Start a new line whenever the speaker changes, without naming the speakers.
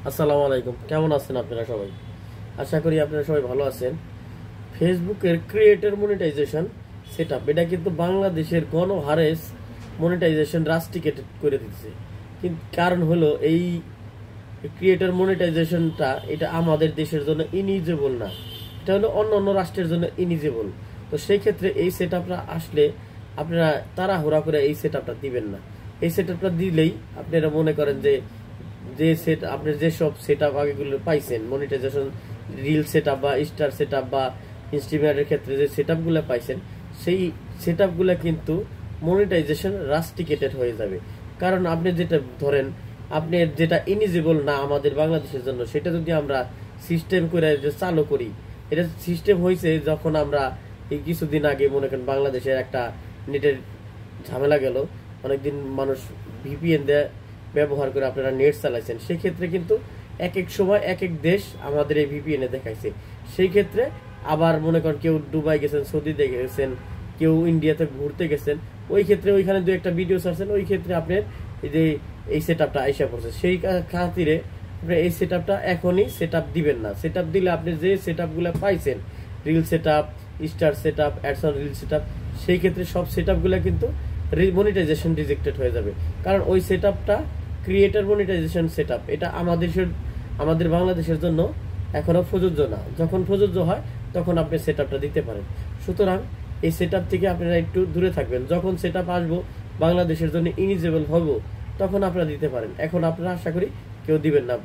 আসসালামু আলাইকুম, কেমন আছেন আপনারা সবাই? আশা করি আপনারা সবাই ভালো আছেন। ফেসবুকের ক্রিয়েটর মনিটাইজেশন সেটআপ এটা কিন্তু বাংলাদেশের গণহারে মনিটাইজেশন রাস্টিকেটেড করে দিচ্ছে। কিন্তু কারণ হলো এই ক্রিয়েটর মনিটাইজেশনটা এটা আমাদের দেশের জন্য ইনিজেবল না, এটা হলো অন্য অন্য রাষ্ট্রের জন্য ইনিজেবল। তো সেই ক্ষেত্রে এই সেটআপটা আসলে আপনারা তাড়াহুড়া করে এই সেটআপটা দিবেন না। এই সেটআপটা দিলেই আপনারা মনে করেন যে যে সেট আপনি যেসব সেটআপ আগেগুলো পাইছেন মনিটাইজেশন, রিল সেটআপ বা স্টার সেটআপ বা ইনস্টিমেটের ক্ষেত্রে যে সেটআপগুলো পাইছেন, সেই সেটআপগুলো কিন্তু মনিটাইজেশন রাস্টিকেটেড হয়ে যাবে। কারণ আপনি যেটা ধরেন, আপনি যেটা ইনিজিবল না আমাদের বাংলাদেশের জন্য, সেটা যদি আমরা সিস্টেম করে যে চালু করি, এটা সিস্টেম হয়েছে যখন আমরা এই কিছুদিন আগে মনে করেন বাংলাদেশের একটা নেটের ঝামেলা গেল, অনেকদিন মানুষ ভিপিএন দেয় ব্যবহার করে আপনারা নেট চালাইছেন, সেই ক্ষেত্রে কিন্তু এক এক সময় এক এক দেশ আমাদের এই ভিপিএনে দেখাইছে। সেই ক্ষেত্রে আবার মনে করেন কেউ দুবাই গেছেন, সৌদিতে গেছেন, কেউ ইন্ডিয়াতে ঘুরতে গেছেন, ওই ক্ষেত্রে ওইখানে দু একটা ভিডিও ছাড়ছেন, ওই ক্ষেত্রে আপনার এই যে এই সেটআপটা আইসা পড়ছে। সেই খাতিরে আপনি এই সেটআপটা এখনই সেটআপ দিবেন না। সেটআপ দিলে আপনি যে সেটআপগুলো পাইছেন, reel setup, star setup, অ্যাডসন reel setup, সেই ক্ষেত্রে সব সেটআপগুলো কিন্তু মনিটাইজেশন রিজেক্টেড হয়ে যাবে। কারণ ওই সেটআপটা ক্রিয়েটর মনিটাইজেশন সেটআপ, এটা আমাদের বাংলাদেশের জন্য এখনো প্রযোজ্য না। যখন প্রযোজ্য হয় তখন আপনি সেটআপটা দিতে পারেন। সুতরাং এই সেটআপ থেকে আপনারা একটু দূরে থাকবেন। যখন সেটআপ আসবো বাংলাদেশের জন্য ইনিজেবল হবো, তখন আপনারা দিতে পারেন। এখন আপনারা আশা করি কেউ দিবেন না।